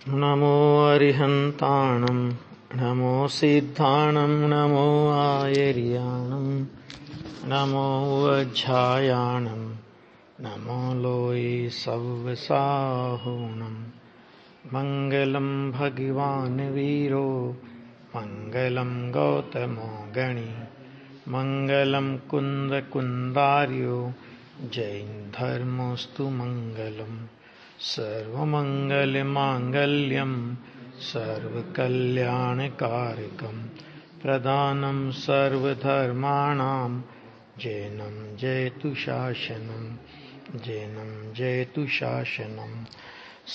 नमो अरिहन्ताणं नमो सिद्धाणं नमो आयर्याणं नमो वज्झायाणं नमो लोये सव्वसाहुणं मङ्गलं भगवान् वीरो मङ्गलं गौतमो गणी मङ्गलं कुन्दकुन्दार्यो जैनधर्मोऽस्तु मङ्गलम् सर्वमङ्गलमाङ्गल्यं सर्वकल्याणकारकं प्रदानं सर्वधर्माणां जैनं जयतु शासनं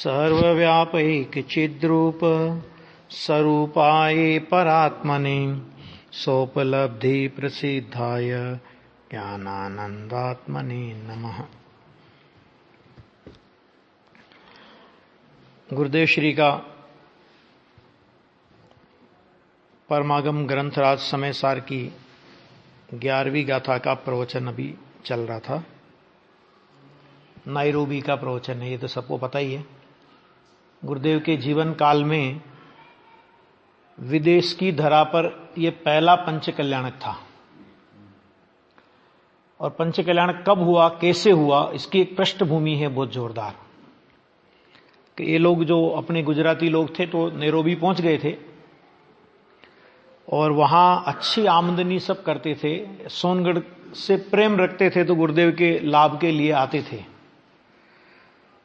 सर्वव्यापैकचिद्रूप स्वरूपाय परात्मने सोपलब्धिप्रसिद्धाय ज्ञानानन्दात्मने नमः। गुरुदेव श्री का परमागम ग्रंथराज समय सार की 11वीं गाथा का प्रवचन अभी चल रहा था। नाइरोबी का प्रवचन है, ये तो सबको पता ही है। गुरुदेव के जीवन काल में विदेश की धरा पर यह पहला पंच कल्याणक था। और पंच कल्याणक कब हुआ, कैसे हुआ, इसकी एक पृष्ठभूमि है बहुत जोरदार। कि ये लोग जो अपने गुजराती लोग थे तो नैरोबी पहुंच गए थे और वहां अच्छी आमदनी सब करते थे। सोनगढ़ से प्रेम रखते थे तो गुरुदेव के लाभ के लिए आते थे।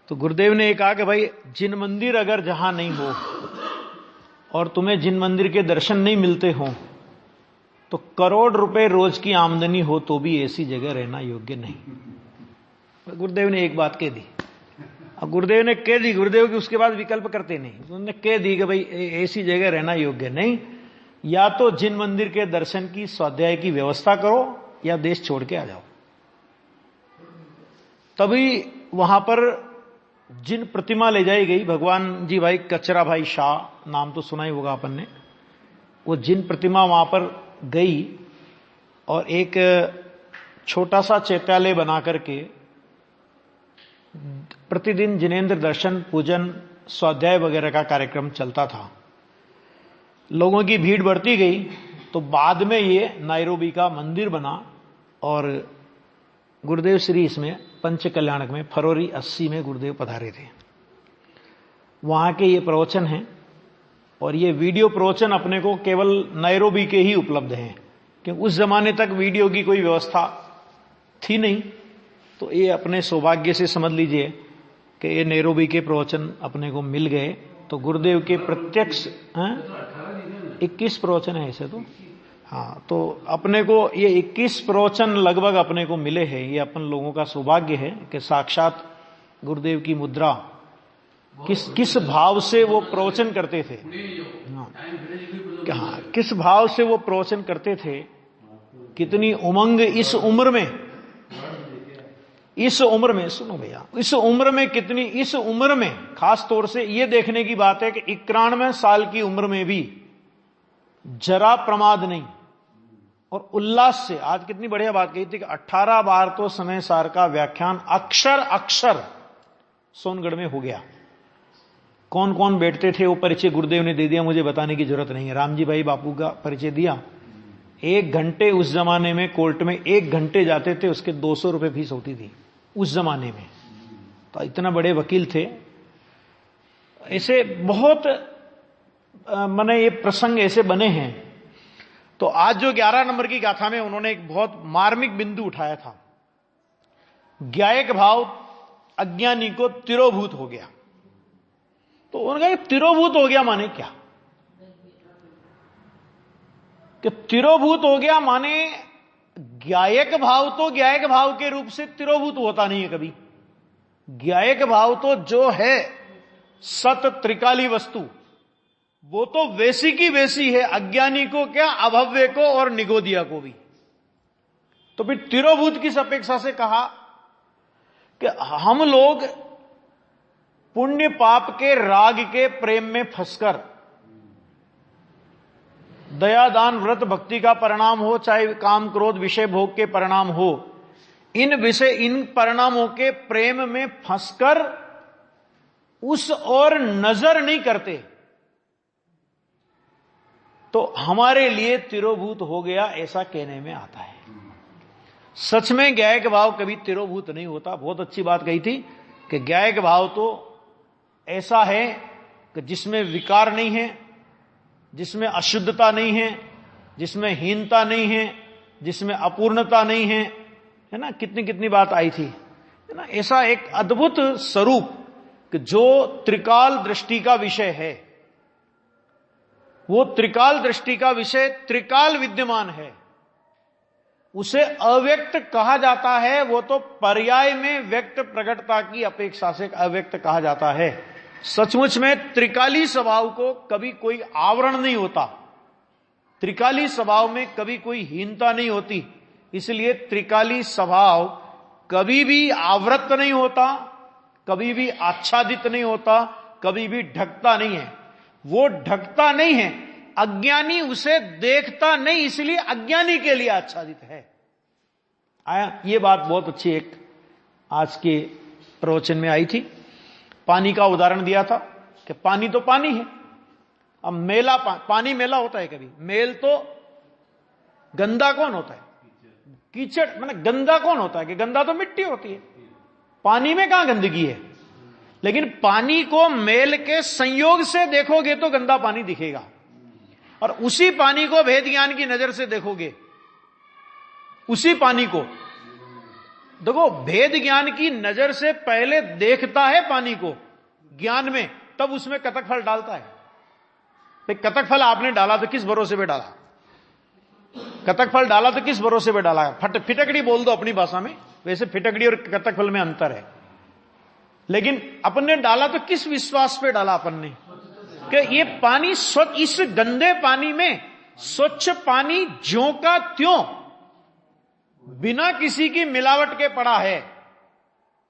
तो गुरुदेव ने कहा कि भाई जिन मंदिर अगर जहां नहीं हो और तुम्हें जिन मंदिर के दर्शन नहीं मिलते हो तो करोड़ रुपए रोज की आमदनी हो तो भी ऐसी जगह रहना योग्य नहीं। गुरुदेव ने एक बात कह दी। अब गुरुदेव ने कह दी, गुरुदेव की उसके बाद विकल्प करते नहीं। उन्होंने कह दी कि भाई ऐसी जगह रहना योग्य नहीं, या तो जिन मंदिर के दर्शन की स्वाध्याय की व्यवस्था करो या देश छोड़ के आ जाओ। तभी वहां पर जिन प्रतिमा ले जाई गई, भगवान जी भाई कचरा भाई शाह नाम तो सुना ही होगा अपन ने, वो जिन प्रतिमा वहां पर गई और एक छोटा सा चैत्यालय बना करके प्रतिदिन जिनेंद्र दर्शन पूजन स्वाध्याय वगैरह का कार्यक्रम चलता था। लोगों की भीड़ बढ़ती गई तो बाद में ये नाइरोबी का मंदिर बना और गुरुदेव श्री इसमें पंच कल्याणक में फरवरी 80 में गुरुदेव पधारे थे। वहां के ये प्रवचन हैं और ये वीडियो प्रवचन अपने को केवल नाइरोबी के ही उपलब्ध हैं, क्योंकि उस जमाने तक वीडियो की कोई व्यवस्था थी नहीं। तो ये अपने सौभाग्य से समझ लीजिए कि ये नैरोबी के प्रवचन अपने को मिल गए। तो गुरुदेव के प्रत्यक्ष 21 प्रवचन है ऐसे तो, हाँ, तो अपने को ये 21 प्रवचन लगभग अपने को मिले हैं। ये अपन लोगों का सौभाग्य है कि साक्षात गुरुदेव की मुद्रा किस भाव से वो प्रवचन करते थे, हाँ, किस भाव से वो प्रवचन करते थे, कितनी उमंग इस उम्र में सुनो भैया, इस उम्र में कितनी, इस उम्र में खास तौर से ये देखने की बात है कि 91 साल की उम्र में भी जरा प्रमाद नहीं और उल्लास से। आज कितनी बढ़िया बात कही थी कि 18 बार तो समय सार का व्याख्यान अक्षर सोनगढ़ में हो गया। कौन कौन बैठते थे वो परिचय गुरुदेव ने दे दिया, मुझे बताने की जरूरत नहीं है। रामजी भाई बापू का परिचय दिया। 1 घंटे उस जमाने में कोर्ट में 1 घंटे जाते थे, उसके 200 रुपए फीस होती थी उस जमाने में। तो इतना बड़े वकील थे। ऐसे बहुत माने ये प्रसंग ऐसे बने हैं। तो आज जो 11 नंबर की गाथा में उन्होंने एक बहुत मार्मिक बिंदु उठाया था। ज्ञायक भाव अज्ञानी को तिरोभूत हो गया। तो उन्होंने कहा तिरोभूत हो गया माने क्या? कि तिरोभूत हो गया माने ज्ञायक भाव तो ज्ञायक भाव के रूप से तिरोभूत होता नहीं है कभी। ज्ञायक भाव तो जो है सत त्रिकाली वस्तु, वो तो वैसी की वैसी है, अज्ञानी को क्या, अभव्य को और निगोदिया को भी। तो फिर तिरोभूत किस अपेक्षा से कहा कि हम लोग पुण्य पाप के राग के प्रेम में फंसकर, दया दान व्रत भक्ति का परिणाम हो, चाहे काम क्रोध विषय भोग के परिणाम हो, इन परिणामों के प्रेम में फंसकर उस ओर नजर नहीं करते तो हमारे लिए तिरोभूत हो गया ऐसा कहने में आता है। सच में ज्ञायक भाव कभी तिरोभूत नहीं होता। बहुत अच्छी बात कही थी कि ज्ञायक भाव तो ऐसा है कि जिसमें विकार नहीं है, जिसमें अशुद्धता नहीं है, जिसमें हीनता नहीं है, जिसमें अपूर्णता नहीं है, है ना। कितनी कितनी बात आई थी, है ना। ऐसा एक अद्भुत स्वरूप कि जो त्रिकाल दृष्टि का विषय है, वो त्रिकाल दृष्टि का विषय त्रिकाल विद्यमान है, उसे अव्यक्त कहा जाता है। वो तो पर्याय में व्यक्त प्रकटता की अपेक्षा से अव्यक्त कहा जाता है। सचमुच में त्रिकाली स्वभाव को कभी कोई आवरण नहीं होता, त्रिकाली स्वभाव में कभी कोई हीनता नहीं होती। इसलिए त्रिकाली स्वभाव कभी भी आवृत नहीं होता, कभी भी आच्छादित नहीं होता, कभी भी ढकता नहीं है। वो ढकता नहीं है, अज्ञानी उसे देखता नहीं, इसलिए अज्ञानी के लिए आच्छादित है। आया, ये बात बहुत अच्छी एक आज के प्रवचन में आई थी। पानी का उदाहरण दिया था कि पानी तो पानी है। अब मेला पानी मेला होता है कभी? मेल तो गंदा कौन होता है? कीचड़, माने गंदा कौन होता है? कि गंदा तो मिट्टी होती है, पानी में कहां गंदगी है। लेकिन पानी को मेल के संयोग से देखोगे तो गंदा पानी दिखेगा, और उसी पानी को भेद ज्ञान की नजर से देखोगे, उसी पानी को देखो, भेद ज्ञान की नजर से पहले देखता है पानी को ज्ञान में, तब उसमें कतक फल डालता है। भाई कतक फल आपने डाला तो किस भरोसे पे डाला? कतक फल डाला तो किस भरोसे पे डाला? फिटकड़ी बोल दो अपनी भाषा में, वैसे फिटकड़ी और कतक फल में अंतर है। लेकिन अपन ने डाला तो किस विश्वास पे डाला अपन ने? कि ये पानी स्वच्छ, इस गंदे पानी में स्वच्छ पानी ज्यों का त्यों बिना किसी की मिलावट के पड़ा है।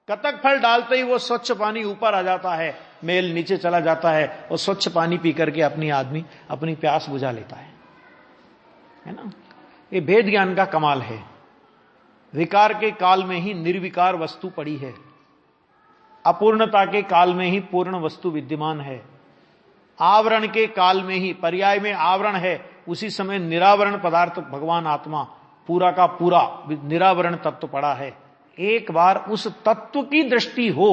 कतक फल डालते ही वो स्वच्छ पानी ऊपर आ जाता है, मेल नीचे चला जाता है, और स्वच्छ पानी पी करके आदमी अपनी प्यास बुझा लेता है ना। ये भेद ज्ञान का कमाल है। विकार के काल में ही निर्विकार वस्तु पड़ी है, अपूर्णता के काल में ही पूर्ण वस्तु विद्यमान है, आवरण के काल में ही, पर्याय में आवरण है, उसी समय निरावरण पदार्थ भगवान आत्मा पूरा का पूरा निरावरण तत्व पड़ा है। एक बार उस तत्व की दृष्टि हो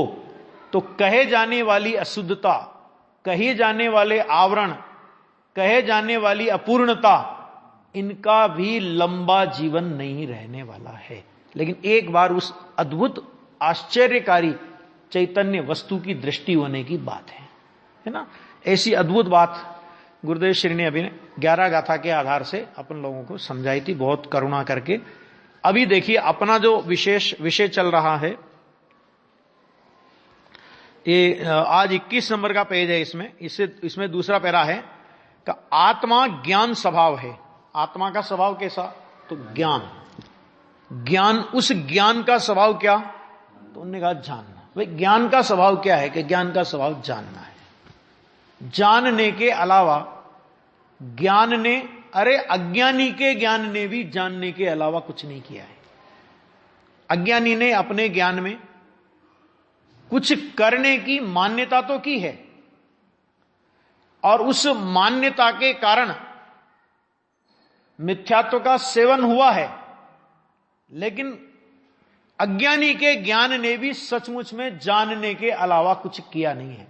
तो कहे जाने वाली अशुद्धता, कहे जाने वाले आवरण, कहे जाने वाली अपूर्णता, इनका भी लंबा जीवन नहीं रहने वाला है। लेकिन एक बार उस अद्भुत आश्चर्यकारी चैतन्य वस्तु की दृष्टि होने की बात है ना। ऐसी अद्भुत बात गुरुदेव श्री ने अभी 11 गाथा के आधार से अपन लोगों को समझाई थी, बहुत करुणा करके। अभी देखिए अपना जो विशेष विषय चल रहा है, ये आज 21 नंबर का पेज है। इसमें दूसरा पैरा है कि आत्मा ज्ञान स्वभाव है। आत्मा का स्वभाव कैसा? तो ज्ञान। उस ज्ञान का स्वभाव क्या? तो उन्होंने कहा जानना। भाई ज्ञान का स्वभाव क्या है? कि ज्ञान का स्वभाव जानना है। जानने के अलावा ज्ञान ने, अरे अज्ञानी के ज्ञान ने भी जानने के अलावा कुछ नहीं किया है। अज्ञानी ने अपने ज्ञान में कुछ करने की मान्यता तो की है, और उस मान्यता के कारण मिथ्यात्व का सेवन हुआ है। लेकिन अज्ञानी के ज्ञान ने भी सचमुच में जानने के अलावा कुछ किया नहीं है।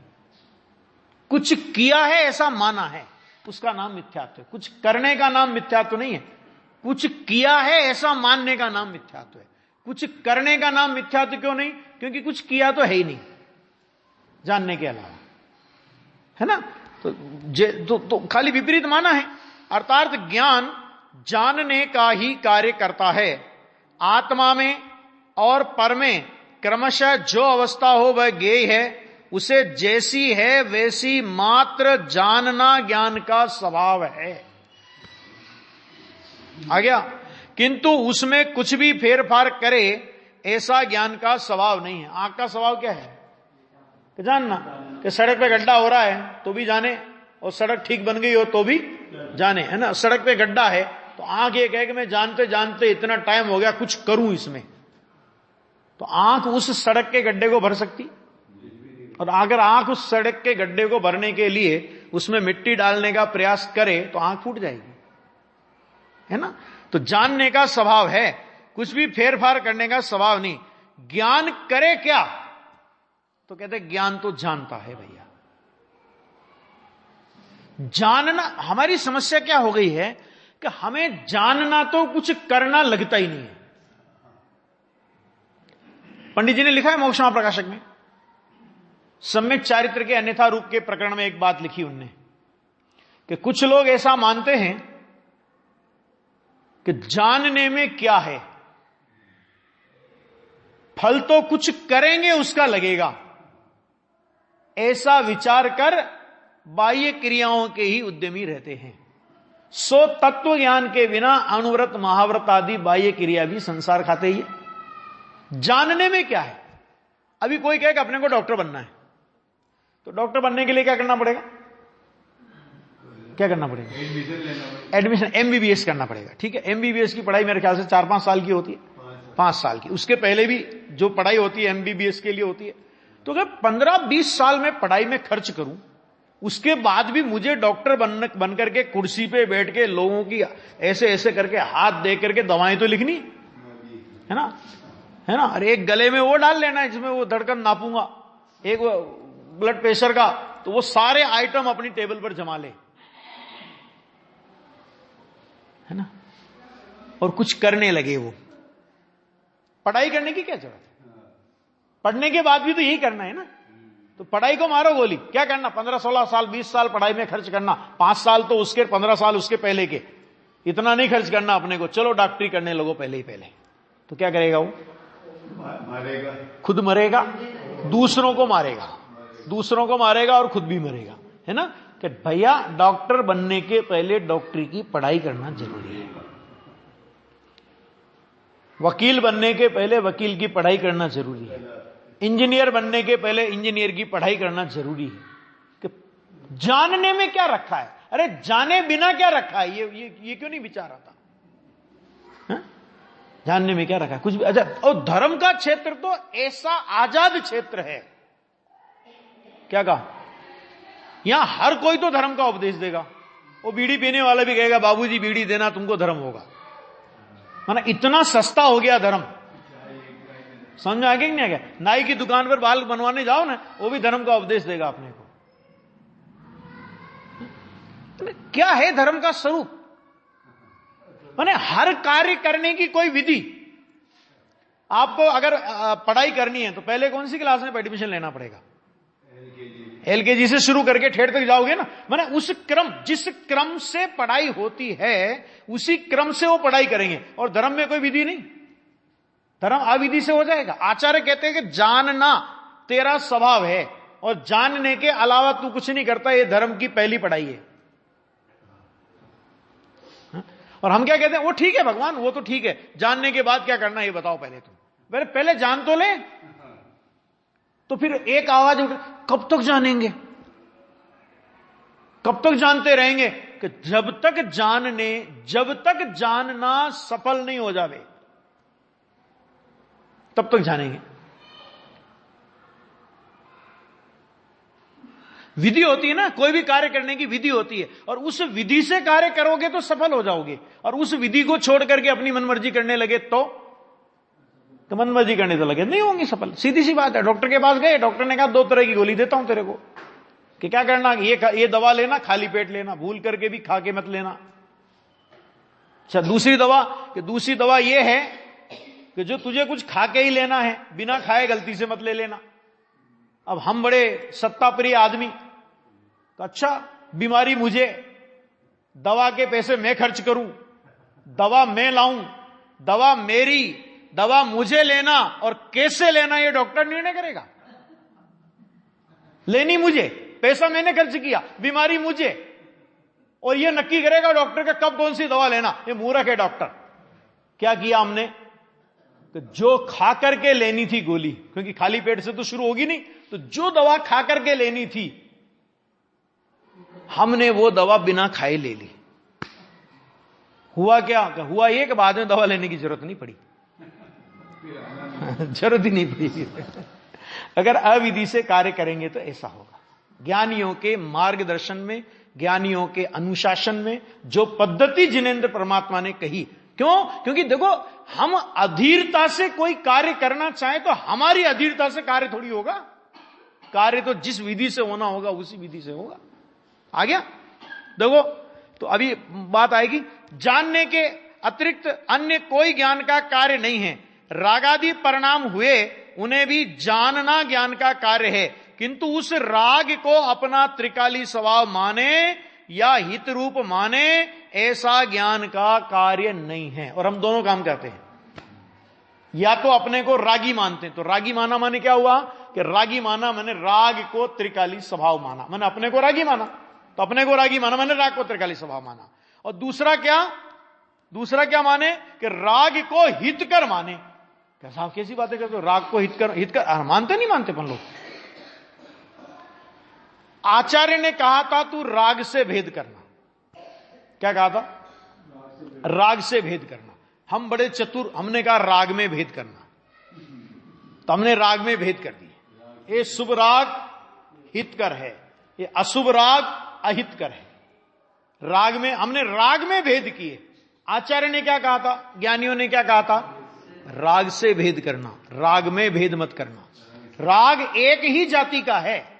कुछ किया है ऐसा माना है, उसका नाम मिथ्यात्व है। कुछ करने का नाम मिथ्यात्व नहीं है, कुछ किया है ऐसा मानने का नाम मिथ्यात्व है। कुछ करने का नाम मिथ्यात्व क्यों नहीं? क्योंकि कुछ किया तो है ही नहीं जानने के अलावा, है ना। तो खाली विपरीत माना है। अर्थात ज्ञान जानने का ही कार्य करता है। आत्मा में और पर में क्रमशः जो अवस्था हो वह ज्ञेय है, उसे जैसी है वैसी मात्र जानना ज्ञान का स्वभाव है। आ गया? किंतु उसमें कुछ भी फेरफार करे ऐसा ज्ञान का स्वभाव नहीं है। आंख का स्वभाव क्या है? कि जानना। कि सड़क पे गड्ढा हो रहा है तो भी जाने, और सड़क ठीक बन गई हो तो भी जाने, है ना। सड़क पे गड्ढा है तो आंख ये कहे कि मैं जानते जानते इतना टाइम हो गया, कुछ करूं इसमें, तो आंख उस सड़क के गड्ढे को भर सकती? और अगर आंख उस सड़क के गड्ढे को भरने के लिए उसमें मिट्टी डालने का प्रयास करे तो आंख फूट जाएगी, है ना। तो जानने का स्वभाव है, कुछ भी फेरफार करने का स्वभाव नहीं। ज्ञान करे क्या, तो कहते ज्ञान तो जानता है भैया। जानना, हमारी समस्या क्या हो गई है कि हमें जानना तो कुछ करना लगता ही नहीं है। पंडित जी ने लिखा है मोक्ष महाप्रकाशक में, सम्यक चारित्र के अन्यथा रूप के प्रकरण में एक बात लिखी उनने कि कुछ लोग ऐसा मानते हैं कि जानने में क्या है, फल तो कुछ करेंगे उसका लगेगा, ऐसा विचार कर बाह्य क्रियाओं के ही उद्यमी रहते हैं। सो तत्व ज्ञान के बिना अनुव्रत महाव्रत आदि बाह्य क्रिया भी संसार खाते ही है। जानने में क्या है, अभी कोई कहे कि अपने को डॉक्टर बनना है, तो डॉक्टर बनने के लिए क्या करना पड़ेगा, क्या करना पड़ेगा, एडमिशन एमबीबीएस करना पड़ेगा। ठीक है, एमबीबीएस की पढ़ाई मेरे ख्याल से 4-5 साल की होती है, 5 साल की। उसके पहले भी जो पढ़ाई होती है एमबीबीएस के लिए होती है। तो अगर 15-20 साल में पढ़ाई में खर्च करूं, उसके बाद भी मुझे डॉक्टर बन करके कुर्सी पे बैठ के लोगों की ऐसे ऐसे करके हाथ दे करके दवाएं तो लिखनी है ना, है ना। अरे एक गले में वो डाल लेना है जिसमें वो धड़कन नापूंगा, एक ब्लड प्रेशर का, तो वो सारे आइटम अपनी टेबल पर जमा ले, है ना, और कुछ करने लगे। वो पढ़ाई करने की क्या जरूरत है, पढ़ने के बाद भी तो यही करना है ना। तो पढ़ाई को मारो गोली, क्या करना, 15-16 साल 20 साल पढ़ाई में खर्च करना, 5 साल तो उसके, 15 साल उसके पहले के, इतना नहीं खर्च करना अपने को। चलो डॉक्टरी करने लगो पहले ही पहले, तो क्या करेगा वो, मारेगा, खुद मरेगा, दूसरों को मारेगा, दूसरों को मारेगा और खुद भी मरेगा, है ना। कि भैया डॉक्टर बनने के पहले डॉक्टरी की पढ़ाई करना जरूरी है, वकील बनने के पहले वकील की पढ़ाई करना जरूरी है, इंजीनियर बनने के पहले इंजीनियर की पढ़ाई करना जरूरी है। कि जानने में क्या रखा है, अरे जाने बिना क्या रखा है, ये क्यों नहीं विचार आता, है? जानने में क्या रखा है, कुछ भी। अच्छा, और धर्म का क्षेत्र तो ऐसा आजाद क्षेत्र है, क्या कहा, यहां हर कोई तो धर्म का उपदेश देगा। वो बीड़ी पीने वाला भी कहेगा बाबूजी बीड़ी देना तुमको धर्म होगा, माना इतना सस्ता हो गया धर्म। समझ में आ गया कि नहीं आ गया। नाई की दुकान पर बाल बनवाने जाओ ना, वो भी धर्म का उपदेश देगा अपने को। क्या है धर्म का स्वरूप, माने हर कार्य करने की कोई विधि। आपको अगर पढ़ाई करनी है तो पहले कौन सी क्लास में एडमिशन लेना पड़ेगा, एलकेजी से शुरू करके ठेठ तक जाओगे ना। माने उस क्रम, जिस क्रम से पढ़ाई होती है उसी क्रम से वो पढ़ाई करेंगे। और धर्म में कोई विधि नहीं, धर्म अविधि से हो जाएगा। आचार्य कहते हैं कि जानना तेरा स्वभाव है और जानने के अलावा तू कुछ नहीं करता, ये धर्म की पहली पढ़ाई है। और हम क्या कहते हैं, वो ठीक है भगवान, वो तो ठीक है, जानने के बाद क्या करना है ये बताओ पहले तुम, पहले जान तो ले। तो फिर एक आवाज उठ, कब तक जानेंगे, कब तक जानते रहेंगे, कि जब तक जानना सफल नहीं हो जावे तब तक जानेंगे। विधि होती है ना, कोई भी कार्य करने की विधि होती है, और उस विधि से कार्य करोगे तो सफल हो जाओगे। और उस विधि को छोड़ करके अपनी मनमर्जी करने लगे तो मनमर्जी करने तो लगे नहीं होंगे सफल। सीधी सी बात है। डॉक्टर के पास गए, डॉक्टर ने कहा 2 तरह की गोली देता हूं तेरे को, कि क्या करना, ये दवा लेना, खाली पेट लेना, भूल करके भी खा के मत लेना। अच्छा, दूसरी दवा ये है कि जो तुझे कुछ खा के ही लेना है, बिना खाए गलती से मत ले लेना। अब हम बड़े सत्ताप्रिय आदमी, तो अच्छा बीमारी मुझे, दवा के पैसे मैं खर्च करूं, दवा मैं लाऊं, दवा मेरी, दवा मुझे लेना, और कैसे लेना ये डॉक्टर निर्णय करेगा। लेनी मुझे, पैसा मैंने खर्च किया, बीमारी मुझे, और ये नक्की करेगा डॉक्टर का कब कौन सी दवा लेना। ये मूर्ख है डॉक्टर। क्या किया हमने, तो जो खा करके लेनी थी गोली, क्योंकि खाली पेट से तो शुरू होगी नहीं, तो जो दवा खा करके लेनी थी हमने वो दवा बिना खाए ले ली। हुआ क्या, हुआ ये कि बाद में दवा लेने की जरूरत नहीं पड़ी, जरूरत ही नहीं पड़ी। अगर अविधि से कार्य करेंगे तो ऐसा होगा। ज्ञानियों के मार्गदर्शन में, ज्ञानियों के अनुशासन में जो पद्धति जिनेंद्र परमात्मा ने कही, क्यों? क्योंकि देखो, हम अधीरता से कोई कार्य करना चाहें तो हमारी अधीरता से कार्य थोड़ी होगा। कार्य तो जिस विधि से होना होगा उसी विधि से होगा। आ गया? देखो, तो अभी बात आएगी, जानने के अतिरिक्त अन्य कोई ज्ञान का कार्य नहीं है। रागादि परिणाम हुए, उन्हें भी जानना ज्ञान का कार्य है, किंतु उस राग को अपना त्रिकाली स्वभाव माने या हित रूप माने, ऐसा ज्ञान का कार्य नहीं है। और हम दोनों काम करते हैं, या तो अपने को रागी मानते हैं, तो रागी माना माने क्या हुआ कि रागी माना मैंने राग को त्रिकाली स्वभाव माना, मैंने अपने को रागी माना, तो अपने को रागी माना मैंने राग को त्रिकाली स्वभाव माना। और दूसरा क्या माने कि राग को हितकर माने। कैसा, कैसी बातें करते हो? राग को हितकर मानते नहीं मानते अपन लोग। आचार्य ने कहा था तू राग से भेद करना। क्या कहा था? राग से भेद करना। हम बड़े चतुर, हमने कहा राग में भेद करना, तो हमने राग में भेद कर दिए। ये शुभ राग हितकर है, ये अशुभ राग अहितकर है। राग में हमने राग में भेद किए। आचार्य ने क्या कहा था? ज्ञानियों ने क्या कहा था? राग से भेद करना, राग में भेद मत करना। राग एक ही जाति का है,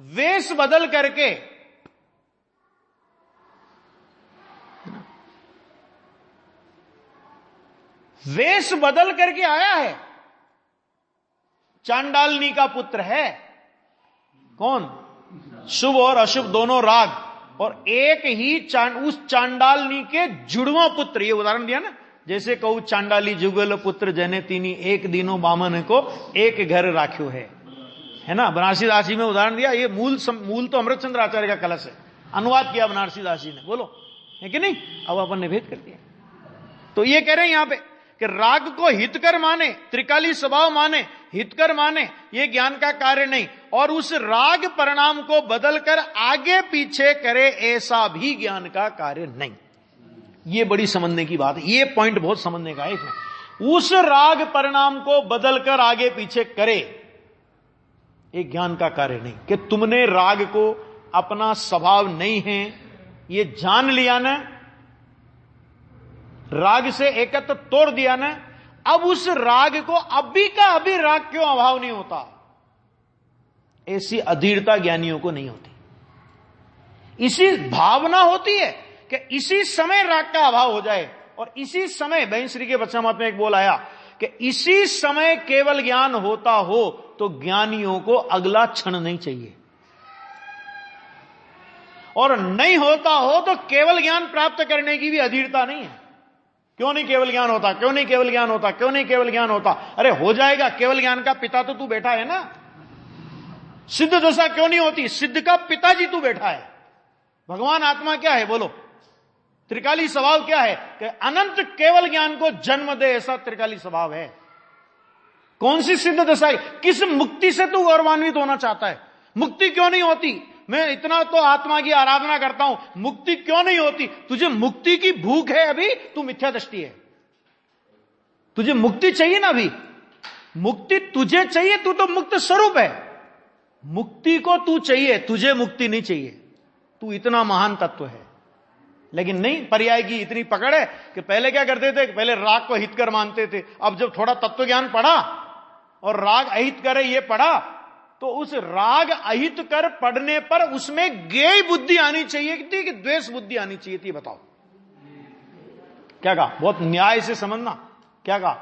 वेश बदल करके आया है। चांडालनी का पुत्र है कौन? शुभ और अशुभ दोनों राग, और एक ही उस चांडालनी के जुड़वा पुत्र। ये उदाहरण दिया ना, जैसे कहू चांडाली जुगल पुत्र जने तीनी, एक दिनों बामन को एक घर राख्यो है ना। बनारसी दासी में उदाहरण दिया। ये मूल तो अमृतचंद्र आचार्य का कलश है, अनुवाद किया बनारसी दासी ने, बोलो है कि नहीं? अब अपन ने भेद कर दिया। तो ये कह रहे हैं यहां पे कि राग को हितकर माने, त्रिकाली स्वभाव माने, हितकर माने, ये ज्ञान का कार्य नहीं। और उस राग परिणाम को बदलकर आगे पीछे करे, ऐसा भी ज्ञान का कार्य नहीं। ये बड़ी समझने की बात है, ये पॉइंट बहुत समझने का है इसमें। उस राग परिणाम को बदलकर आगे पीछे करे, एक ज्ञान का कार्य नहीं। कि तुमने राग को अपना स्वभाव नहीं है ये जान लिया ना, राग से एकत्र तोड़ दिया ना, अब उस राग को अभी का अभी राग क्यों अभाव नहीं होता, ऐसी अधीरता ज्ञानियों को नहीं होती। इसी भावना होती है कि इसी समय राग का अभाव हो जाए, और इसी समय बहन श्री के वचनामृत में एक बोल आया कि इसी समय केवल ज्ञान होता हो तो ज्ञानियों को अगला क्षण नहीं चाहिए, और नहीं होता हो तो केवल ज्ञान प्राप्त करने की भी अधीरता नहीं है। क्यों नहीं केवल ज्ञान होता, क्यों नहीं केवल ज्ञान होता, क्यों नहीं केवल ज्ञान होता? अरे हो जाएगा, केवल ज्ञान का पिता तो तू बैठा है ना। सिद्ध दशा क्यों नहीं होती? सिद्ध का पिताजी तू बैठा है। भगवान आत्मा क्या है बोलो? त्रिकाली स्वभाव क्या है कि अनंत केवल ज्ञान को जन्म दे, ऐसा त्रिकाली स्वभाव है। कौन सी सिद्ध दशा है? किस मुक्ति से तू गौरवान्वित होना चाहता है? मुक्ति क्यों नहीं होती? मैं इतना तो आत्मा की आराधना करता हूं, मुक्ति क्यों नहीं होती? तुझे मुक्ति की भूख है अभी, तू मिथ्या दृष्टि है। तुझे मुक्ति चाहिए ना, अभी मुक्ति तुझे चाहिए, तू तो मुक्त स्वरूप है। मुक्ति को तू चाहिए, तुझे मुक्ति नहीं चाहिए। तू इतना महान तत्व है, लेकिन नहीं, पर्याय की इतनी पकड़ है कि पहले क्या करते थे? पहले राग को हितकर मानते थे। अब जब थोड़ा तत्व ज्ञान पढ़ा और राग अहित करे ये पढ़ा, तो उस राग अहित कर पढ़ने पर उसमें गेय बुद्धि आनी चाहिए थी कि द्वेष बुद्धि आनी चाहिए थी? बताओ क्या कहा? बहुत न्याय से समझना। क्या कहा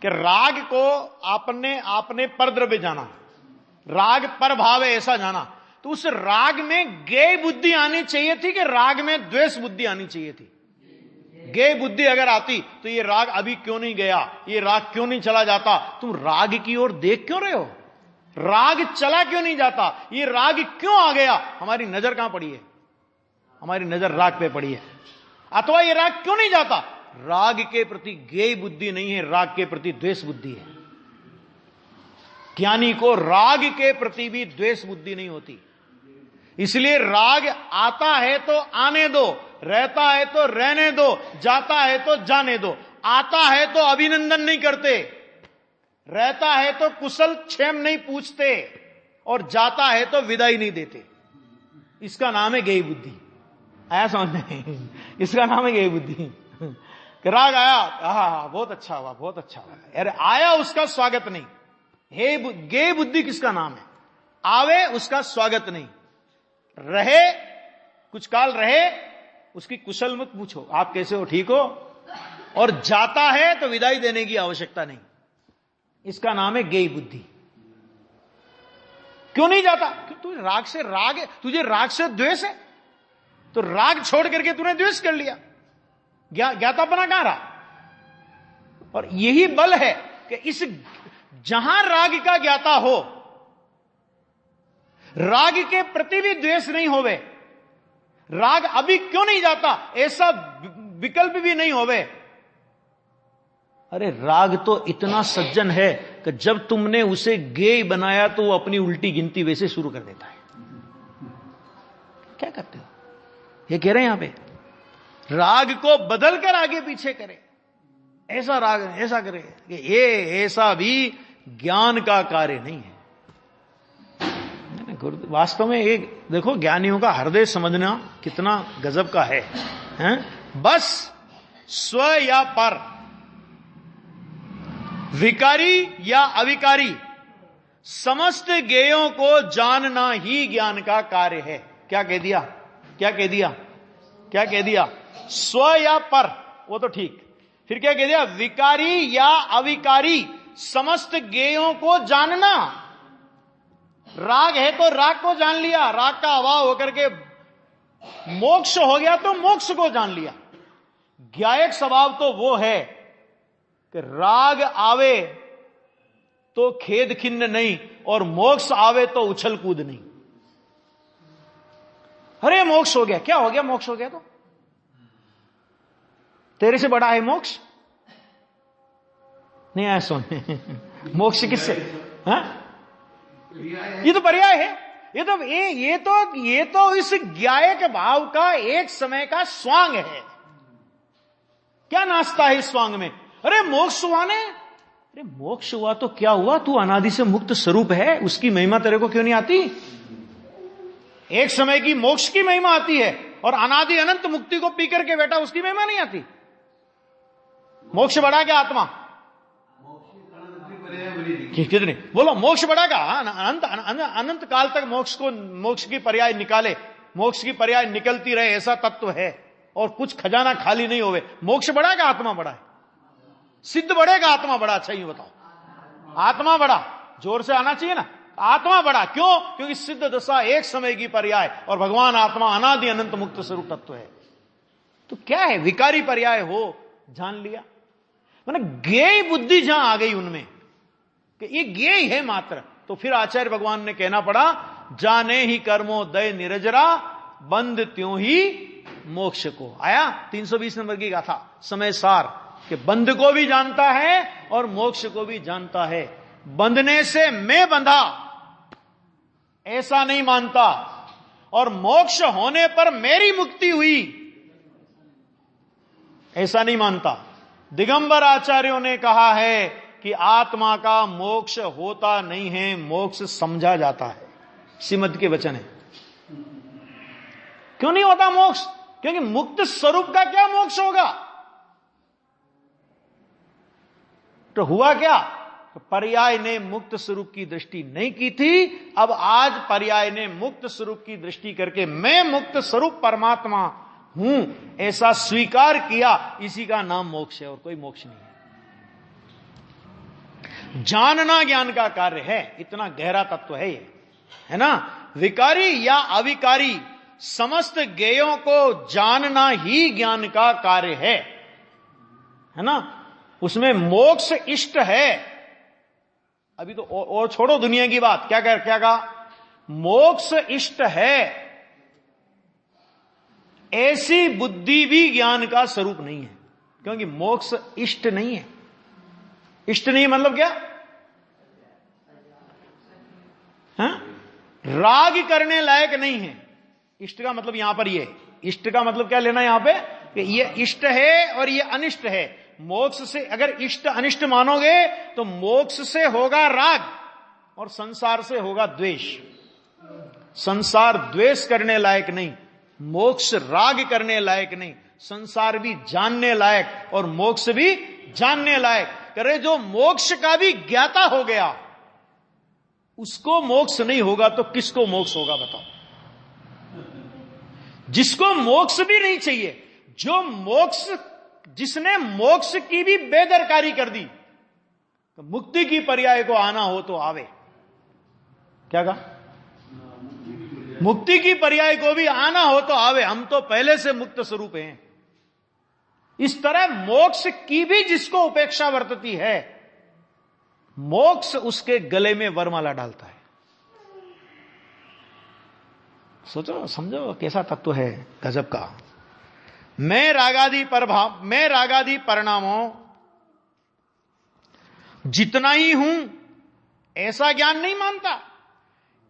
कि राग को आपने परद्रव्य जाना, राग पर भाव है ऐसा जाना, तो उस राग में गेय बुद्धि आनी चाहिए थी कि राग में द्वेष बुद्धि आनी चाहिए थी? गेय बुद्धि अगर आती तो ये राग अभी क्यों नहीं गया, ये राग क्यों नहीं चला जाता? तुम राग की ओर देख क्यों रहे हो? राग चला क्यों नहीं जाता? ये राग क्यों आ गया? हमारी नजर कहां पड़ी है? हमारी नजर राग पे पड़ी है। अथवा ये राग क्यों नहीं जाता? राग के प्रति गेय बुद्धि नहीं है, राग के प्रति द्वेष बुद्धि है। ज्ञानी को राग के प्रति भी द्वेष बुद्धि नहीं होती। इसलिए राग आता है तो आने दो, रहता है तो रहने दो, जाता है तो जाने दो। आता है तो अभिनंदन नहीं करते, रहता है तो कुशल क्षेम नहीं पूछते और जाता है तो विदाई नहीं देते। इसका नाम है गेय बुद्धि। आया समझ में? इसका नाम है गेय बुद्धि। राग आया, हाँ बहुत अच्छा हुआ, बहुत अच्छा हुआ, अरे आया उसका स्वागत नहीं। हे गेय बुद्धि किसका नाम है? आवे उसका स्वागत नहीं, रहे कुछ काल रहे उसकी कुशल मत पूछो, आप कैसे हो, ठीक हो, और जाता है तो विदाई देने की आवश्यकता नहीं। इसका नाम है गेय बुद्धि। क्यों नहीं जाता? क्यों? तुझे राग से राग है, तुझे राग से द्वेष है, तो राग छोड़ करके तूने द्वेष कर लिया, ज्ञातापना कहां रहा? और यही बल है कि इस जहां राग का ज्ञाता हो, राग के प्रति भी द्वेष नहीं होवे, राग अभी क्यों नहीं जाता ऐसा विकल्प भी नहीं होवे। अरे राग तो इतना सज्जन है कि जब तुमने उसे गेय बनाया तो वो अपनी उल्टी गिनती वैसे शुरू कर देता है। क्या करते हो? ये कह रहे हैं यहां पे, राग को बदल कर आगे पीछे करे, ऐसा राग ऐसा करे कि ये ऐसा भी ज्ञान का कार्य नहीं है। वास्तव में एक देखो, ज्ञानियों का हृदय समझना कितना गजब का है, हैं? बस स्व या पर, विकारी या अविकारी, समस्त गेयों को जानना ही ज्ञान का कार्य है। क्या कह दिया? क्या कह दिया? क्या कह दिया? स्व या पर, वो तो ठीक, फिर क्या कह दिया? विकारी या अविकारी समस्त गेयों को जानना। राग है तो राग को जान लिया, राग का अभाव होकर के मोक्ष हो गया तो मोक्ष को जान लिया। ज्ञायक स्वभाव तो वो है कि राग आवे तो खेद खिन्न नहीं और मोक्ष आवे तो उछल कूद नहीं। अरे मोक्ष हो गया, क्या हो गया? मोक्ष हो गया तो तेरे से बड़ा है मोक्ष? नहीं आया सोने? मोक्ष किससे? हाँ? ये तो पर्याय है, ये तो इस ज्ञायक भाव का एक समय का स्वांग है। क्या नाचता है इस स्वांग में? अरे मोक्ष हुआ ने, अरे मोक्ष हुआ तो क्या हुआ? तू अनादि से मुक्त स्वरूप है, उसकी महिमा तेरे को क्यों नहीं आती? एक समय की मोक्ष की महिमा आती है और अनादि अनंत मुक्ति को पी करके बैठा उसकी महिमा नहीं आती। मोक्ष बढ़ा क्या आत्मा? कितने बोलो मोक्ष बढ़ागा? अनंत अनंत काल तक मोक्ष की पर्याय निकाले, मोक्ष की पर्याय निकलती रहे, ऐसा तत्व है और कुछ खजाना खाली नहीं होवे। मोक्ष बढ़ागा आत्मा बढ़ा है? सिद्ध बढ़ेगा आत्मा बढ़ा? अच्छा ये बताओ, आत्मा बढ़ा जोर से आना चाहिए ना। आत्मा बढ़ा क्यों? क्योंकि सिद्ध दशा एक समय की पर्याय और भगवान आत्मा अनादि अनंत मुक्त स्वरूप तत्व है। तो क्या है? विकारी पर्याय हो जान लिया, मैंने गेय बुद्धि जहां आ गई उनमें कि ये गेय है मात्र, तो फिर आचार्य भगवान ने कहना पड़ा, जाने ही कर्मो दय निरजरा, बंद त्यों ही मोक्ष को। आया 320 नंबर की गाथा समय सार कि बंध को भी जानता है और मोक्ष को भी जानता है। बंधने से मैं बंधा ऐसा नहीं मानता और मोक्ष होने पर मेरी मुक्ति हुई ऐसा नहीं मानता। दिगंबर आचार्यों ने कहा है कि आत्मा का मोक्ष होता नहीं है, मोक्ष समझा जाता है। श्रीमद के वचन है। क्यों नहीं होता मोक्ष? क्योंकि मुक्त स्वरूप का क्या मोक्ष होगा? तो हुआ क्या? पर्याय ने मुक्त स्वरूप की दृष्टि नहीं की थी, अब आज पर्याय ने मुक्त स्वरूप की दृष्टि करके मैं मुक्त स्वरूप परमात्मा हूं ऐसा स्वीकार किया, इसी का नाम मोक्ष है और कोई मोक्ष नहीं है। जानना ज्ञान का कार्य है, इतना गहरा तत्व है ये, है ना। विकारी या अविकारी समस्त ज्ञेयों को जानना ही ज्ञान का कार्य है ना। उसमें मोक्ष इष्ट है। अभी तो और छोड़ो दुनिया की बात, क्या कहा? मोक्ष इष्ट है, ऐसी बुद्धि भी ज्ञान का स्वरूप नहीं है, क्योंकि मोक्ष इष्ट नहीं है। इष्ट नहीं मतलब क्या? हाँ? राग करने लायक नहीं है। इष्ट का मतलब यहां पर ये, इष्ट का मतलब क्या लेना यहां पे कि ये इष्ट है और ये अनिष्ट है। मोक्ष से अगर इष्ट अनिष्ट मानोगे तो मोक्ष से होगा राग और संसार से होगा द्वेष। संसार द्वेष करने लायक नहीं, मोक्ष राग करने लायक नहीं। संसार भी जानने लायक और मोक्ष भी जानने लायक। करे जो मोक्ष का भी ज्ञाता हो गया उसको मोक्ष नहीं होगा तो किसको मोक्ष होगा बताओ? जिसको मोक्ष भी नहीं चाहिए, जो मोक्ष, जिसने मोक्ष की भी बेदरकारी कर दी, तो मुक्ति की पर्याय को आना हो तो आवे। क्या कहा? मुक्ति की पर्याय को भी आना हो तो आवे, हम तो पहले से मुक्त स्वरूप हैं। इस तरह मोक्ष की भी जिसको उपेक्षा वर्तती है, मोक्ष उसके गले में वरमाला डालता है। सोचो समझो कैसा तत्व है गजब का। मैं रागादि परिणामों जितना ही हूं ऐसा ज्ञान नहीं मानता।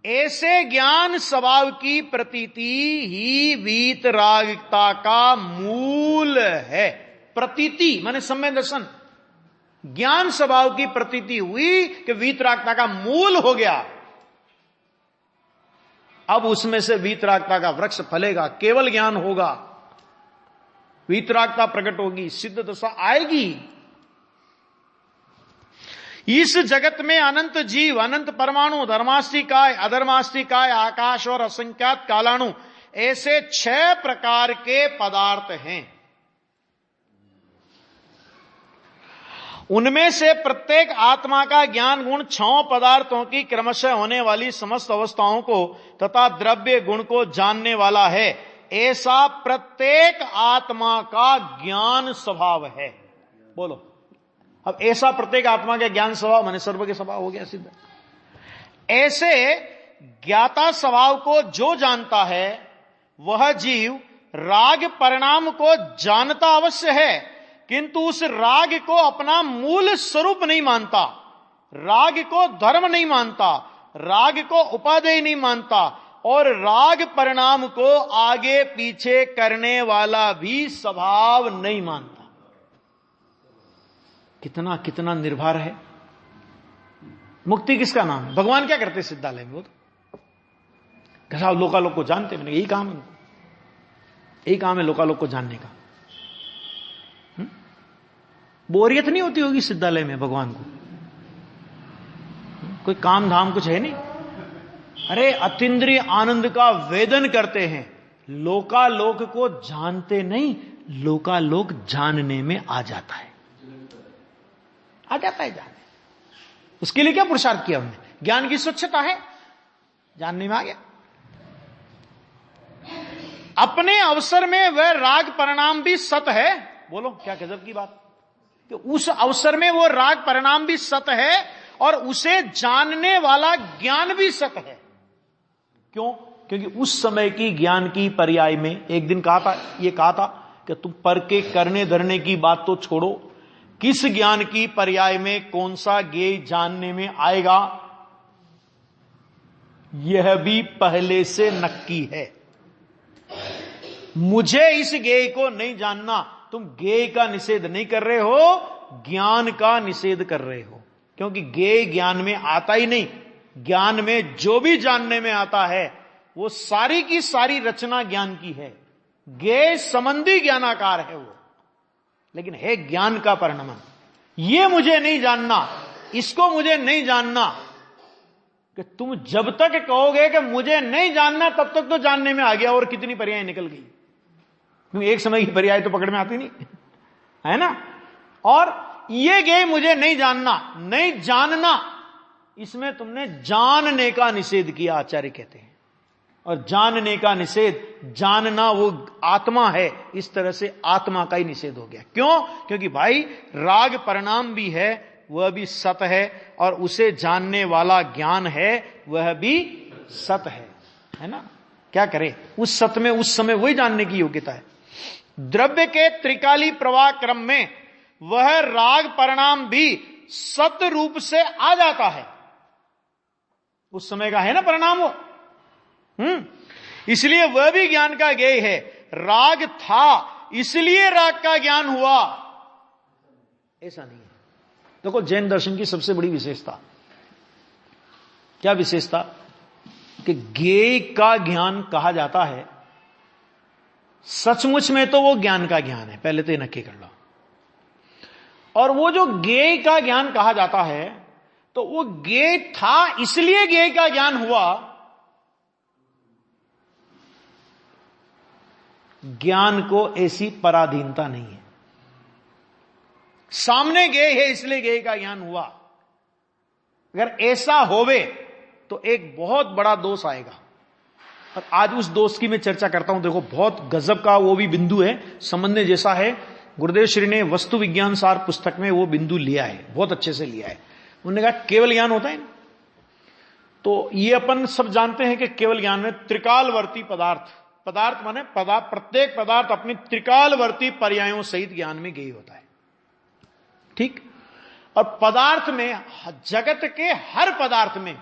ऐसे ज्ञान स्वभाव की प्रतीति ही वीतरागता का मूल है। प्रतीति माने सम्यक दर्शन। ज्ञान स्वभाव की प्रतीति हुई कि वीतरागता का मूल हो गया। अब उसमें से वीतरागता का वृक्ष फलेगा, केवल ज्ञान होगा, वीतरागता प्रकट होगी, सिद्ध दशा आएगी। इस जगत में अनंत जीव, अनंत परमाणु, धर्मास्तिकाय, अधर्मास्तिकाय, आकाश और असंख्यात कालाणु, ऐसे 6 प्रकार के पदार्थ हैं। उनमें से प्रत्येक आत्मा का ज्ञान गुण 6 पदार्थों की क्रमशः होने वाली समस्त अवस्थाओं को तथा द्रव्य गुण को जानने वाला है। ऐसा प्रत्येक आत्मा का ज्ञान स्वभाव है। बोलो अब ऐसा प्रत्येक आत्मा का ज्ञान स्वभाव माने सर्व के स्वभाव हो गया सिद्ध। ऐसे ज्ञाता स्वभाव को जो जानता है वह जीव राग परिणाम को जानता अवश्य है, किंतु उस राग को अपना मूल स्वरूप नहीं मानता, राग को धर्म नहीं मानता, राग को उपादेय नहीं मानता और राग परिणाम को आगे पीछे करने वाला भी स्वभाव नहीं मानता। कितना कितना निर्भर है। मुक्ति किसका नाम है? भगवान क्या करते सिद्धालय में? वो तो लोकालोक को जानते, मैंने यही काम है, यही काम है लोकालोक को जानने का। बोरियत नहीं होती होगी सिद्धालय में भगवान को? कोई काम धाम कुछ है नहीं? अरे अतीन्द्रिय आनंद का वेदन करते हैं। लोकालोक को जानते नहीं, लोकालोक जानने में आ जाता है, आ जाता है जानने। उसके लिए क्या पुरुषार्थ किया हमने? ज्ञान की स्वच्छता है, जानने में आ गया। अपने अवसर में वह राग परिणाम भी सत है। बोलो क्या गजब की बात कि उस अवसर में वो राग परिणाम भी सत है और उसे जानने वाला ज्ञान भी सत है। क्यों? क्योंकि उस समय की ज्ञान की पर्याय में एक दिन कहा था कि तुम पर के करने धरने की बात तो छोड़ो, किस ज्ञान की पर्याय में कौन सा ज्ञेय जानने में आएगा यह भी पहले से नक्की है। मुझे इस ज्ञेय को नहीं जानना। तुम ज्ञेय का निषेध नहीं कर रहे हो, ज्ञान का निषेध कर रहे हो, क्योंकि ज्ञेय ज्ञान में आता ही नहीं। ज्ञान में जो भी जानने में आता है वो सारी की सारी रचना ज्ञान की है। ज्ञेय संबंधी ज्ञानाकार है वो, लेकिन है ज्ञान का परिणाम। ये मुझे नहीं जानना, इसको मुझे नहीं जानना, कि तुम जब तक कहोगे कि मुझे नहीं जानना तब तक तो जानने में आ गया और कितनी पर्याय निकल गई। क्योंकि एक समय की पर्याय तो पकड़ में आती नहीं है ना। और ये ज्ञेय मुझे नहीं जानना, नहीं जानना, इसमें तुमने जानने का निषेध किया, आचार्य कहते हैं। और जानने का निषेध, जानना वो आत्मा है, इस तरह से आत्मा का ही निषेध हो गया। क्यों? क्योंकि भाई राग परिणाम भी है, वह भी सत है, और उसे जानने वाला ज्ञान है वह भी सत है ना। क्या करे? उस सत में उस समय वही जानने की योग्यता है। द्रव्य के त्रिकाली प्रवाह क्रम में वह राग परिणाम भी सत रूप से आ जाता है। उस समय का है ना परिणाम वो। इसलिए वह भी ज्ञान का ज्ञेय है। राग था इसलिए राग का ज्ञान हुआ, ऐसा नहीं है। देखो जैन दर्शन की सबसे बड़ी विशेषता क्या विशेषता कि ज्ञेय का ज्ञान कहा जाता है, सचमुच में तो वो ज्ञान का ज्ञान है, पहले तो ये नक्की कर लो। और वो जो ज्ञेय का ज्ञान कहा जाता है तो वो ज्ञेय था इसलिए ज्ञेय का ज्ञान हुआ, ज्ञान को ऐसी पराधीनता नहीं है। सामने ज्ञेय है इसलिए ज्ञेय का ज्ञान हुआ। अगर ऐसा होवे तो एक बहुत बड़ा दोष आएगा, और आज उस दोष की मैं चर्चा करता हूं। देखो बहुत गजब का वो भी बिंदु है, समझने जैसा है। गुरुदेव श्री ने वस्तु विज्ञान सार पुस्तक में वो बिंदु लिया है, बहुत अच्छे से लिया है। उन्होंने कहा केवल ज्ञान होता है ना, तो ये अपन सब जानते हैं कि केवल ज्ञान में त्रिकालवर्ती पदार्थ, पदार्थ माने प्रत्येक पदार्थ अपनी त्रिकालवर्ती पर्यायों सहित ज्ञान में ज्ञेय होता है, ठीक। और पदार्थ में, जगत के हर पदार्थ में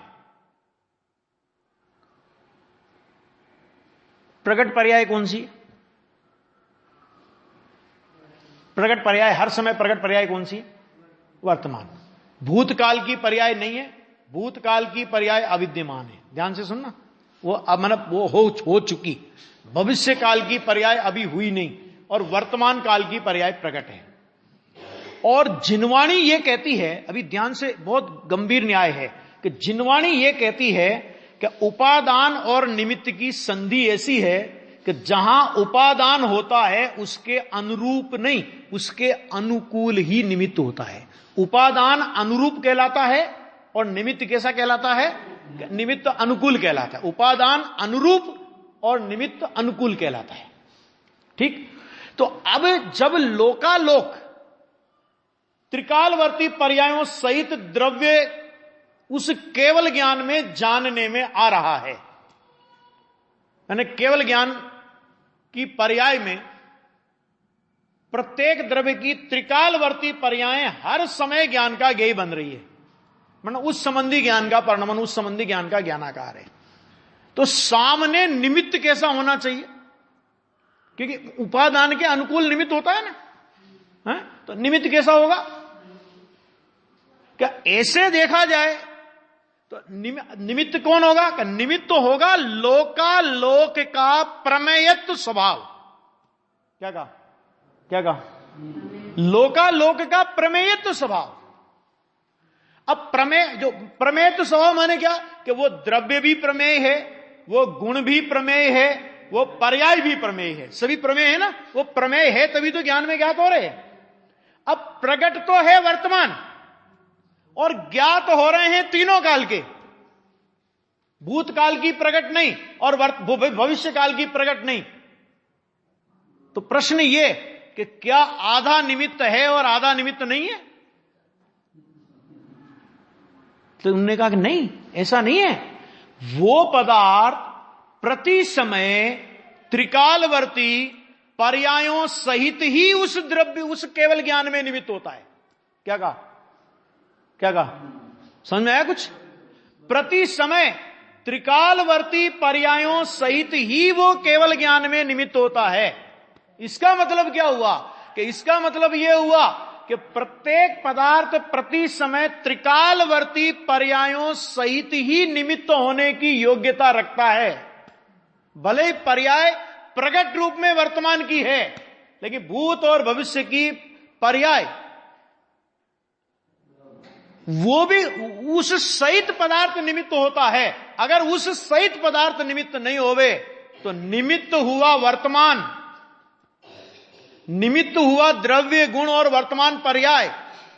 प्रकट पर्याय कौन सी? प्रकट पर्याय हर समय प्रकट पर्याय कौन सी? वर्तमान। भूतकाल की पर्याय नहीं है, भूतकाल की पर्याय अविद्यमान है। ध्यान से सुनना, वो अब मतलब वो हो चुकी। भविष्य काल की पर्याय अभी हुई नहीं, और वर्तमान काल की पर्याय प्रकट है। और जिनवाणी ये कहती है, अभी ध्यान से, बहुत गंभीर न्याय है कि जिनवाणी ये कहती है कि उपादान और निमित्त की संधि ऐसी है कि जहां उपादान होता है उसके अनुरूप नहीं, उसके अनुकूल ही निमित्त होता है। उपादान अनुरूप कहलाता है और निमित्त कैसा कहलाता है? निमित्त अनुकूल कहलाता है। उपादान अनुरूप और निमित्त अनुकूल कहलाता है, ठीक। तो अब जब लोकालोक त्रिकालवर्ती पर्यायों सहित द्रव्य उस केवल ज्ञान में जानने में आ रहा है, यानी केवल ज्ञान की पर्याय में प्रत्येक द्रव्य की त्रिकालवर्ती पर्यायें हर समय ज्ञान का ज्ञेय बन रही है, मतलब उस संबंधी ज्ञान का परिणमन, उस संबंधी ज्ञान का ज्ञानाकार है। तो सामने निमित्त कैसा होना चाहिए? क्योंकि उपादान के अनुकूल निमित्त होता है ना, है? तो निमित्त कैसा होगा? क्या ऐसे देखा जाए तो निमित्त कौन होगा? क्या निमित्त तो होगा लोकालोक का प्रमेयत्व स्वभाव। क्या कहा? क्या कहा? लोकालोक का प्रमेयत्व स्वभाव। अब प्रमेय, जो प्रमेयत्व स्वभाव माने क्या? कि वो द्रव्य भी प्रमेय है, वो गुण भी प्रमेय है, वो पर्याय भी प्रमेय है, सभी प्रमेय है ना। वो प्रमेय है तभी तो ज्ञान में ज्ञात हो रहे हैं। अब प्रकट तो है वर्तमान, और ज्ञात हो रहे हैं तीनों काल के। भूतकाल की प्रकट नहीं और भविष्य काल की प्रकट नहीं। तो प्रश्न ये कि क्या आधा निमित्त है और आधा निमित्त नहीं है? तो उन्होंने कहा कि नहीं, ऐसा नहीं है। वो पदार्थ प्रति समय त्रिकालवर्ती पर्यायों सहित ही उस द्रव्य, उस केवल ज्ञान में निमित्त होता है। क्या कहा? क्या कहा? समझ में आया कुछ? प्रति समय त्रिकालवर्ती पर्यायों सहित ही वो केवल ज्ञान में निमित्त होता है। इसका मतलब क्या हुआ? कि इसका मतलब यह हुआ कि प्रत्येक पदार्थ प्रति समय त्रिकालवर्ती पर्यायों सहित ही निमित्त होने की योग्यता रखता है। भले ही पर्याय प्रकट रूप में वर्तमान की है, लेकिन भूत और भविष्य की पर्याय वो भी उस सहित पदार्थ निमित्त होता है। अगर उस सहित पदार्थ निमित्त नहीं होवे तो निमित्त हुआ वर्तमान, निमित्त हुआ द्रव्य गुण और वर्तमान पर्याय,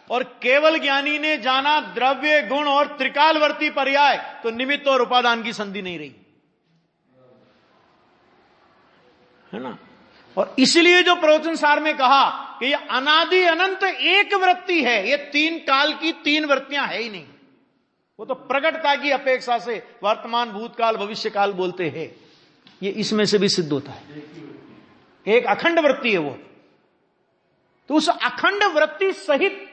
और केवल ज्ञानी ने जाना द्रव्य गुण और त्रिकालवर्ती पर्याय, तो निमित्त और उपादान की संधि नहीं रही, है ना। और इसलिए जो प्रवचन सार में कहा कि ये अनादि अनंत एक वृत्ति है, ये तीन काल की तीन वृत्तियां है ही नहीं। वो तो प्रकटता की अपेक्षा से वर्तमान, भूतकाल, भविष्य काल बोलते हैं। ये इसमें से भी सिद्ध होता है, एक अखंड वृत्ति है वो। तो उस अखंड वृत्ति सहित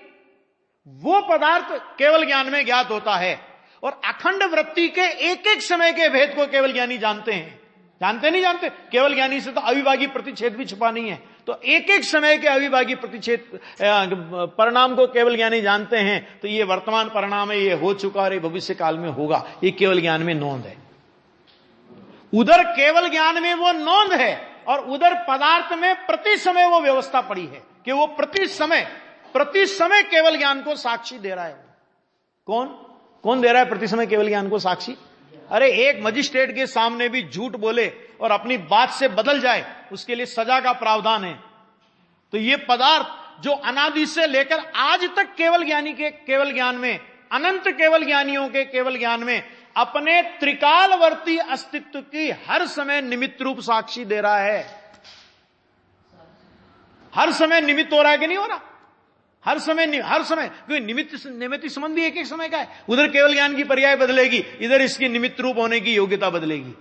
वो पदार्थ केवल ज्ञान में ज्ञात होता है, और अखंड वृत्ति के एक एक समय के भेद को केवल ज्ञानी जानते हैं। जानते नहीं जानते? केवल ज्ञानी से तो अविभागी प्रतिच्छेद भी छुपा नहीं है। तो एक एक समय के अविभागी प्रतिच्छेद परिणाम को केवल ज्ञानी जानते हैं। तो ये वर्तमान परिणाम है, ये हो चुका और ये भविष्य काल में होगा, ये केवल ज्ञान में नोंद है। उधर केवल ज्ञान में वो नोंद है और उधर पदार्थ में प्रति समय वो व्यवस्था पड़ी है कि वो प्रति समय केवल ज्ञान को साक्षी दे रहा है। कौन दे रहा है प्रति समय केवल ज्ञान को साक्षी? अरे एक मजिस्ट्रेट के सामने भी झूठ बोले और अपनी बात से बदल जाए, उसके लिए सजा का प्रावधान है। तो ये पदार्थ जो अनादि से लेकर आज तक केवल ज्ञानी के केवल ज्ञान में, अनंत केवल ज्ञानियों के केवल ज्ञान में अपने त्रिकालवर्ती अस्तित्व की हर समय निमित्त रूप साक्षी दे रहा है। हर समय निमित्त हो रहा है कि नहीं हो रहा? हर समय क्योंकि निमित्त संबंधी एक एक समय का है। उधर केवल ज्ञान की पर्याय बदलेगी, इधर इसकी निमित्त रूप होने की योग्यता बदलेगी।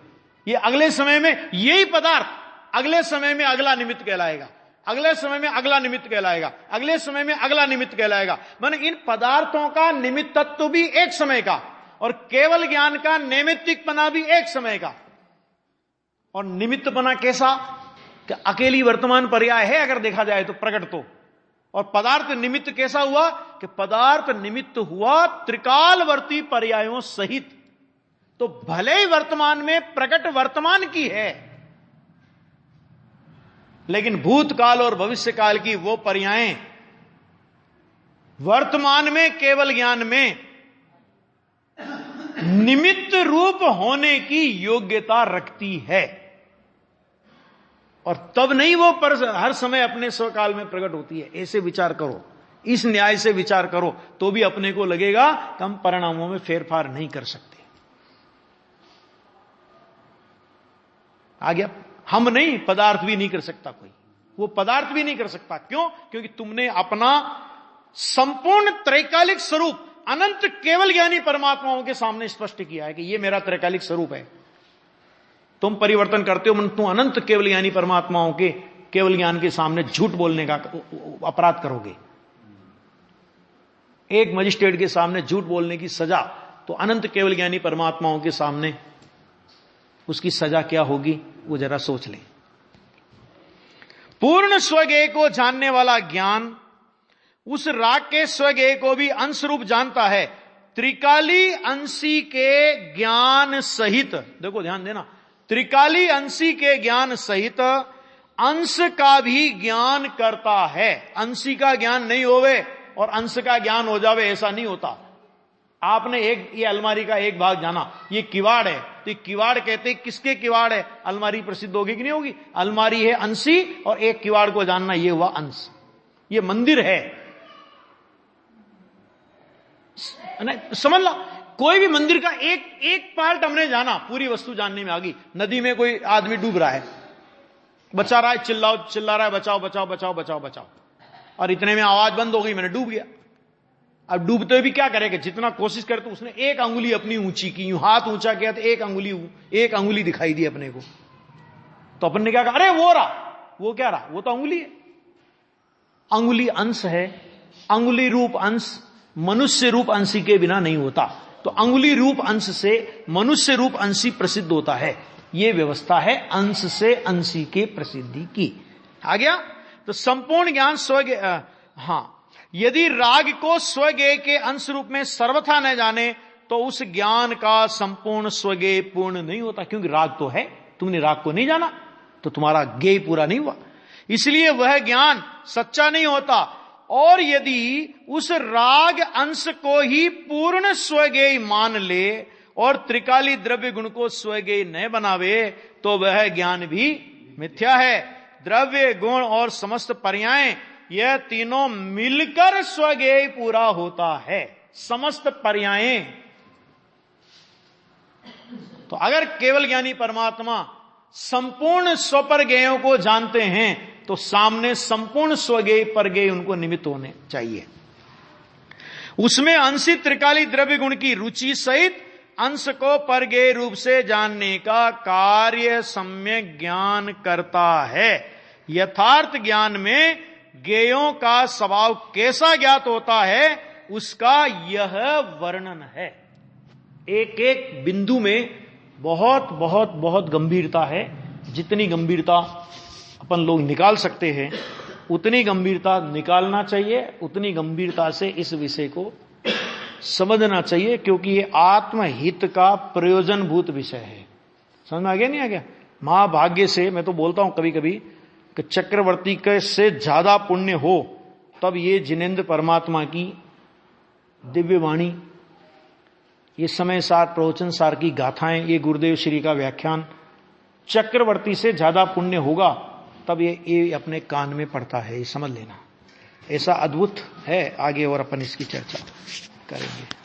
ये अगले समय में यही पदार्थ अगले समय में अगला निमित्त कहलाएगा, अगले समय में अगला निमित्त कहलाएगा, अगले समय में अगला निमित्त कहलाएगा। माने इन पदार्थों का निमित्तत्व भी एक समय का और केवल ज्ञान का नैमित्तिकपना भी एक समय का। और निमित्तपना कैसा? कि अकेली वर्तमान पर्याय है अगर देखा जाए तो प्रकट तो। और पदार्थ निमित्त कैसा हुआ? कि पदार्थ निमित्त हुआ त्रिकालवर्ती पर्यायों सहित। तो भले ही वर्तमान में प्रकट वर्तमान की है, लेकिन भूतकाल और भविष्य काल की वो पर्यायें वर्तमान में केवल ज्ञान में निमित्त रूप होने की योग्यता रखती है। और तब नहीं वो पर हर समय अपने स्वकाल में प्रकट होती है। ऐसे विचार करो, इस न्याय से विचार करो तो भी अपने को लगेगा कि हम परिणामों में फेरफार नहीं कर सकते। आ गया? हम नहीं, पदार्थ भी नहीं कर सकता कोई, वो पदार्थ भी नहीं कर सकता। क्यों? क्योंकि तुमने अपना संपूर्ण त्रैकालिक स्वरूप अनंत केवल ज्ञानी परमात्माओं के सामने स्पष्ट किया है कि ये मेरा त्रैकालिक स्वरूप है। तुम परिवर्तन करते हो, तुम अनंत केवल ज्ञानी परमात्माओं के केवल ज्ञान के सामने झूठ बोलने का अपराध करोगे। एक मजिस्ट्रेट के सामने झूठ बोलने की सजा, तो अनंत केवल ज्ञानी परमात्माओं के सामने उसकी सजा क्या होगी वो जरा सोच लें। पूर्ण स्वज्ञेय को जानने वाला ज्ञान उस राग के स्वज्ञेय को भी अंश रूप जानता है। त्रिकाली अंशी के ज्ञान सहित, देखो ध्यान देना, त्रिकाली अंशी के ज्ञान सहित अंश का भी ज्ञान करता है। अंशी का ज्ञान नहीं होवे और अंश का ज्ञान हो जावे, ऐसा नहीं होता। आपने ये अलमारी का एक भाग जाना, ये किवाड़ है, तो ये किवाड़ कहते हैं किसके किवाड़ है? अलमारी प्रसिद्ध होगी कि नहीं होगी? अलमारी है अंशी और एक किवाड़ को जानना, ये हुआ अंश। ये मंदिर है, समझ ला। कोई भी मंदिर का एक पार्ट हमने जाना, पूरी वस्तु जानने में आ गई। नदी में कोई आदमी डूब रहा है, बचा रहा है, चिल्ला रहा है, बचाओ बचाओ बचाओ बचाओ बचाओ, और इतने में आवाज बंद हो गई, मैंने डूब गया। अब डूबते हुए भी क्या करेगा? जितना कोशिश करे तो उसने एक अंगुली अपनी ऊंची की, यूं हाथ ऊंचा किया तो एक अंगुली दिखाई दी अपने को। तो अपन ने क्या कहा? अरे वो रहा, वो क्या रहा? वो तो अंगुली है। अंगुली अंश है, अंगुली रूप अंश मनुष्य रूप अंशी के बिना नहीं होता। तो अंगुली रूप अंश से मनुष्य रूप अंशी प्रसिद्ध होता है। यह व्यवस्था है अंश से अंशी के प्रसिद्धि की। आ गया? तो संपूर्ण ज्ञान स्वज्ञ, यदि राग को स्वज्ञेय के अंश रूप में सर्वथा न जाने तो उस ज्ञान का संपूर्ण स्वज्ञेय पूर्ण नहीं होता। क्योंकि राग तो है, तुमने राग को नहीं जाना तो तुम्हारा ज्ञेय पूरा नहीं हुआ, इसलिए वह ज्ञान सच्चा नहीं होता। और यदि उस राग अंश को ही पूर्ण स्वज्ञेय मान ले और त्रिकाली द्रव्य गुण को स्वज्ञेय न बनावे तो वह ज्ञान भी मिथ्या है। द्रव्य गुण और समस्त पर्याय, यह तीनों मिलकर स्वज्ञेय पूरा होता है। समस्त पर्याय। तो अगर केवल ज्ञानी परमात्मा संपूर्ण स्वपरज्ञेयों को जानते हैं तो सामने संपूर्ण स्वज्ञेय परज्ञेय उनको निमित्त होने चाहिए। उसमें अंशित त्रिकाली द्रव्य गुण की रुचि सहित अंश को परज्ञेय रूप से जानने का कार्य सम्यक ज्ञान करता है। यथार्थ ज्ञान में ज्ञेयों का स्वभाव कैसा ज्ञात होता है उसका यह वर्णन है। एक एक बिंदु में बहुत बहुत बहुत गंभीरता है। जितनी गंभीरता अपन लोग निकाल सकते हैं उतनी गंभीरता निकालना चाहिए, उतनी गंभीरता से इस विषय को समझना चाहिए, क्योंकि ये आत्महित का प्रयोजनभूत विषय है। समझ में आ गया नहीं आ गया? महाभाग्य से मैं तो बोलता हूं कभी कभी कि चक्रवर्ती के से ज्यादा पुण्य हो तब ये जिनेंद्र परमात्मा की दिव्य वाणी, ये समय सार प्रवचन सार की गाथाएं, ये गुरुदेव श्री का व्याख्यान चक्रवर्ती से ज्यादा पुण्य होगा तब ये अपने कान में पड़ता है, ये समझ लेना। ऐसा अद्भुत है, आगे और अपन इसकी चर्चा करेंगे।